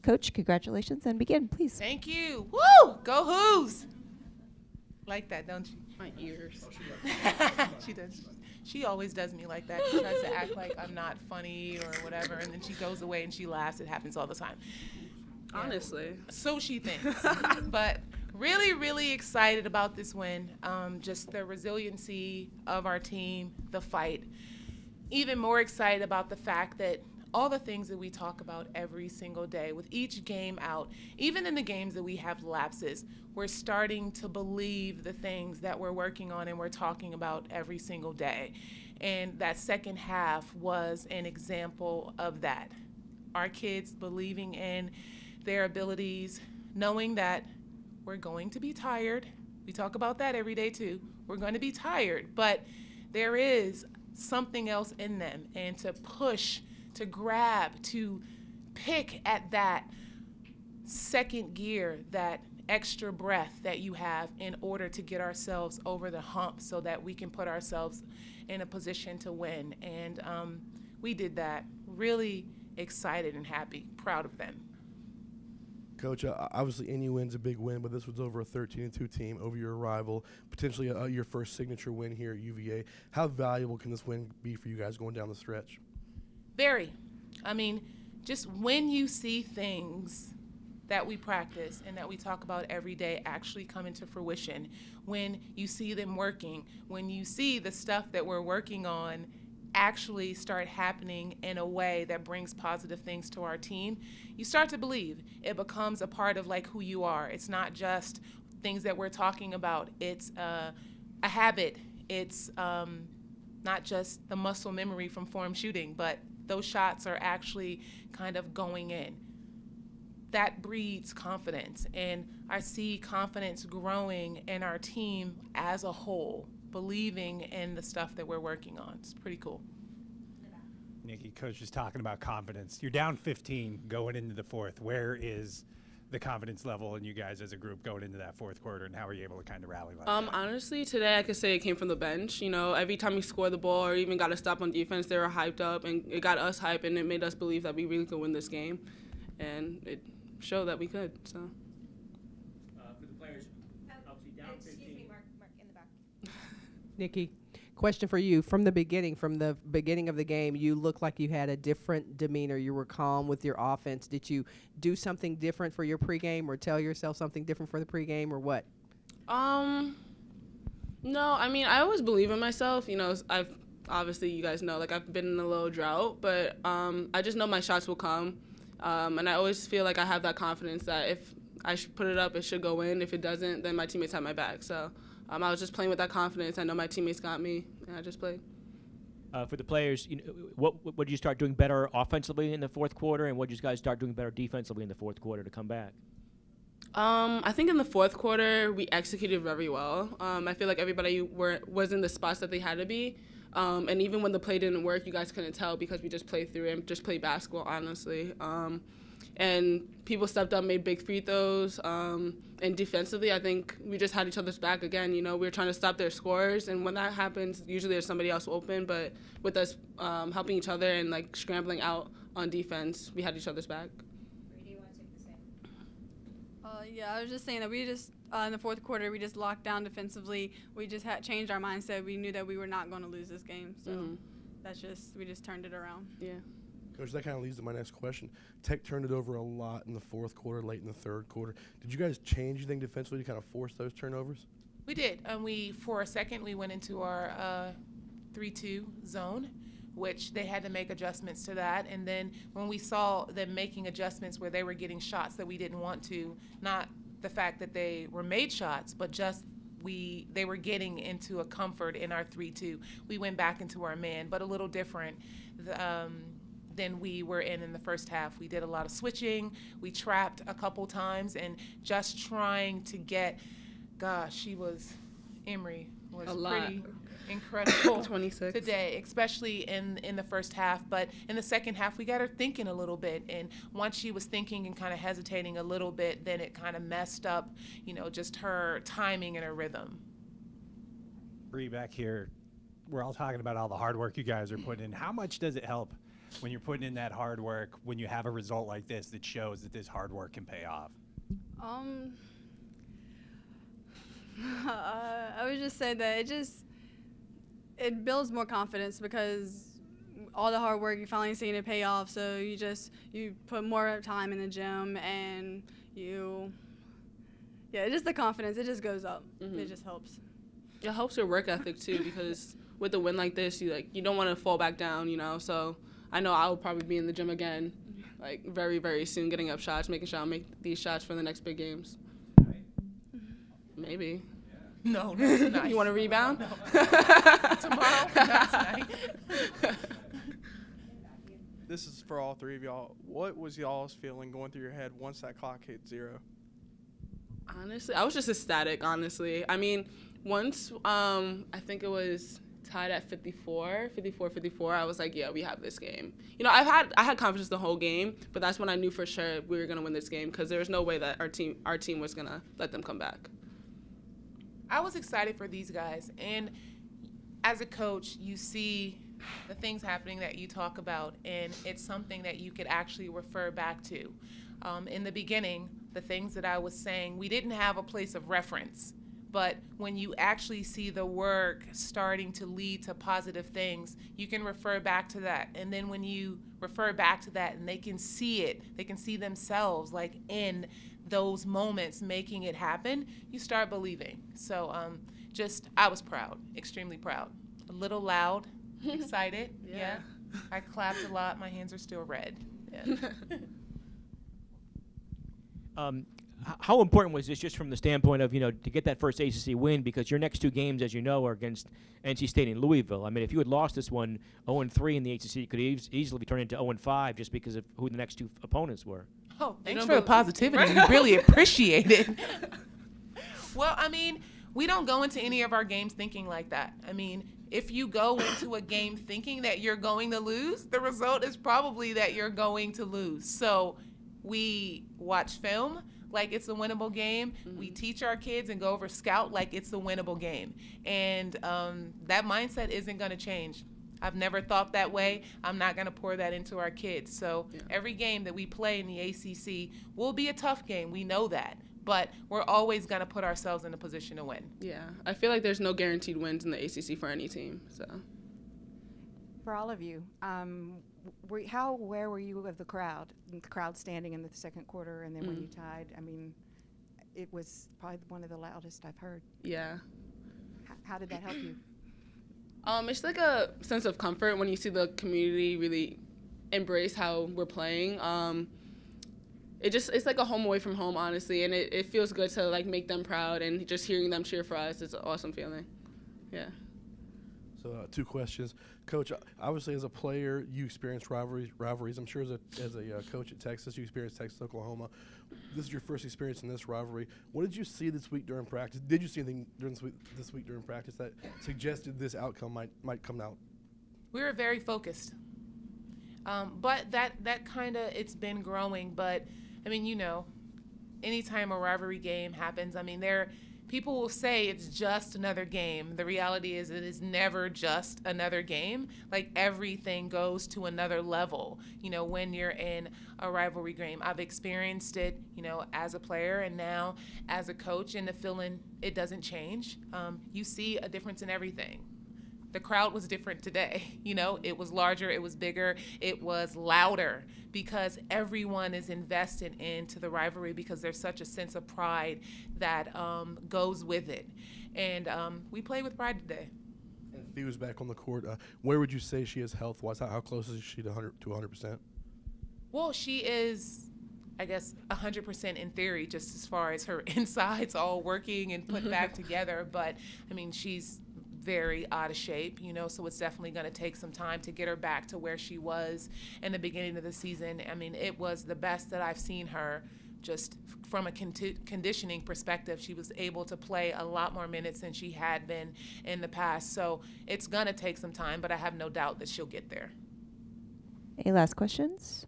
Coach, congratulations, and begin, please. Thank you. Woo! Go Who's! Like that, don't you? My ears. She does. She always does me like that. She tries to act like I'm not funny or whatever, and then she goes away and she laughs. It happens all the time. Honestly. So she thinks. But really, really excited about this win. Just the resiliency of our team, the fight. Even more excited about the fact that all the things that we talk about every single day, with each game out, even in the games that we have lapses, we're starting to believe the things that we're working on and we're talking about every single day. And that second half was an example of that. Our kids believing in their abilities, knowing that we're going to be tired. We talk about that every day too. We're going to be tired, but there is something else in them, and to push, to grab, to pick at that second gear, that extra breath that you have in order to get ourselves over the hump so that we can put ourselves in a position to win. And we did that. Really excited and happy, proud of them. Coach, obviously any win's a big win, but this was over a 13-2 team over your rival, potentially your first signature win here at UVA. How valuable can this win be for you guys going down the stretch? Very. I mean, just when you see things that we practice and that we talk about every day actually come into fruition, when you see them working, when you see the stuff that we're working on actually start happening in a way that brings positive things to our team, you start to believe. It becomes a part of like who you are. It's not just things that we're talking about. It's a habit. It's not just the muscle memory from form shooting, but those shots are actually kind of going in. That breeds confidence, and I see confidence growing in our team as a whole, believing in the stuff that we're working on. It's pretty cool. Nikki, Coach is talking about confidence. You're down 15 going into the fourth. Where is the confidence level in you guys as a group going into that fourth quarter, and how are you able to kind of rally like that? Honestly, today I could say it came from the bench. You know, every time we scored the ball or even got a stop on defense, they were hyped up, and it got us hyped, and it made us believe that we really could win this game, and it showed that we could. So. For the players, obviously down 15. Excuse me, Mark in the back. Nikki, question for you. From the beginning of the game, you looked like you had a different demeanor. You were calm with your offense. Did you do something different for your pregame, or tell yourself something different for the pregame, or what? No, I mean, I always believe in myself. You know, obviously, you guys know, like, I've been in a little drought, but I just know my shots will come. And I always feel like I have that confidence that if I put it up, it should go in. If it doesn't, then my teammates have my back. So I was just playing with that confidence. I know my teammates got me, and I just played. For the players, you know, what did you start doing better offensively in the fourth quarter, and what did you guys start doing better defensively in the fourth quarter to come back? I think in the fourth quarter, we executed very well. I feel like everybody was in the spots that they had to be. And even when the play didn't work, you guys couldn't tell because we just played through it and just played basketball, honestly. And people stepped up, made big free throws. And defensively, I think we just had each other's back again. You know, we were trying to stop their scores. And when that happens, usually there's somebody else open. But with us helping each other and, like, scrambling out on defense, we had each other's back. Do you want to take the same? Yeah, I was just saying that we just in the fourth quarter we just locked down defensively. We just had changed our mindset. We knew that we were not going to lose this game, so we just turned it around. Yeah. Coach, that kind of leads to my next question. Tech turned it over a lot in the fourth quarter, late in the third quarter. Did you guys change anything defensively to kind of force those turnovers? We did. For a second, we went into our 3-2 zone, which they had to make adjustments to that. And then when we saw them making adjustments where they were getting shots that we didn't want to, not the fact that they were made shots, but just they were getting into a comfort in our 3-2. We went back into our man, but a little different than we were in the first half. We did a lot of switching. We trapped a couple times and just trying to get, Emery was pretty incredible 26 today, especially in the first half. But in the second half, we got her thinking a little bit. And once she was thinking and kind of hesitating a little bit, then it kind of messed up, just her timing and her rhythm. Bree, back here, we're all talking about all the hard work you guys are putting in. How much does it help when you're putting in that hard work, when you have a result like this that shows that this hard work can pay off? I would just say that it builds more confidence because all the hard work, you're finally seeing it pay off. So you put more time in the gym and just the confidence, it just goes up. It just helps. It helps your work ethic too, because with a win like this, you don't want to fall back down, So I know I'll probably be in the gym again, like very, very soon, getting up shots, making sure I'll make these shots for the next big games. Maybe. No, not tonight. You want to rebound? No. Tomorrow, not tonight. This is for all three of y'all. What was y'all's feeling going through your head once that clock hit 0? Honestly, I was just ecstatic, honestly. I mean, once I think it was tied at 54, I was like, yeah, we have this game. I had confidence the whole game, but that's when I knew for sure we were going to win this game because there was no way that our team was going to let them come back. I was excited for these guys, and as a coach, you see the things happening that you talk about, and it's something that you could actually refer back to. In the beginning, the things that I was saying, we didn't have a place of reference, but when you actually see the work starting to lead to positive things, you can refer back to that. And then when you refer back to that and they can see it, they can see themselves like in those moments making it happen, you start believing. So I was proud, extremely proud. A little loud, excited, yeah. I clapped a lot, my hands are still red. Yeah. How important was this just from the standpoint of, to get that first ACC win, because your next 2 games, as you know, are against NC State and Louisville. I mean, if you had lost this one 0-3 in the ACC, it could easily be turned into 0-5 just because of who the next 2 opponents were. Oh, thanks for the positivity. We really appreciate it. Well, I mean, we don't go into any of our games thinking like that. I mean, if you go into a game thinking that you're going to lose, the result is probably that you're going to lose. So we watch film like it's a winnable game. We teach our kids and go over scout like it's a winnable game. And that mindset isn't going to change. I've never thought that way. I'm not going to pour that into our kids. So every game that we play in the ACC will be a tough game. We know that. But we're always going to put ourselves in a position to win. Yeah. I feel like there's no guaranteed wins in the ACC for any team. So, for all of you, how aware were you of the crowd? The crowd standing in the second quarter, and then when you tied, I mean, it was probably one of the loudest I've heard. Yeah. How did that help you? It's like a sense of comfort when you see the community really embrace how we're playing. It's like a home away from home, honestly, and it feels good to like make them proud, and just hearing them cheer for us is an awesome feeling. Yeah. So 2 questions. Coach, obviously as a player, you experienced rivalries. I'm sure as a coach at Texas, you experienced Texas-Oklahoma. This is your first experience in this rivalry. What did you see this week during practice? Did you see anything this week during practice that suggested this outcome might come out? We were very focused. But that kind of, it's been growing. But, I mean, anytime a rivalry game happens, I mean, people will say it's just another game. The reality is it is never just another game. Like, everything goes to another level, when you're in a rivalry game. I've experienced it, as a player and now as a coach, and the feeling, it doesn't change. You see a difference in everything. The crowd was different today. It was larger, it was bigger, it was louder because everyone is invested into the rivalry because there's such a sense of pride that goes with it. And we play with pride today. And Theo's back on the court. Where would you say she is health-wise? How close is she to 100%? Well, she is, I guess, 100% in theory, just as far as her insides all working and put back together. But, I mean, she's very out of shape, so it's definitely going to take some time to get her back to where she was in the beginning of the season. I mean, it was the best that I've seen her just from a conditioning perspective. She was able to play a lot more minutes than she had been in the past. So it's going to take some time, but I have no doubt that she'll get there. Any last questions?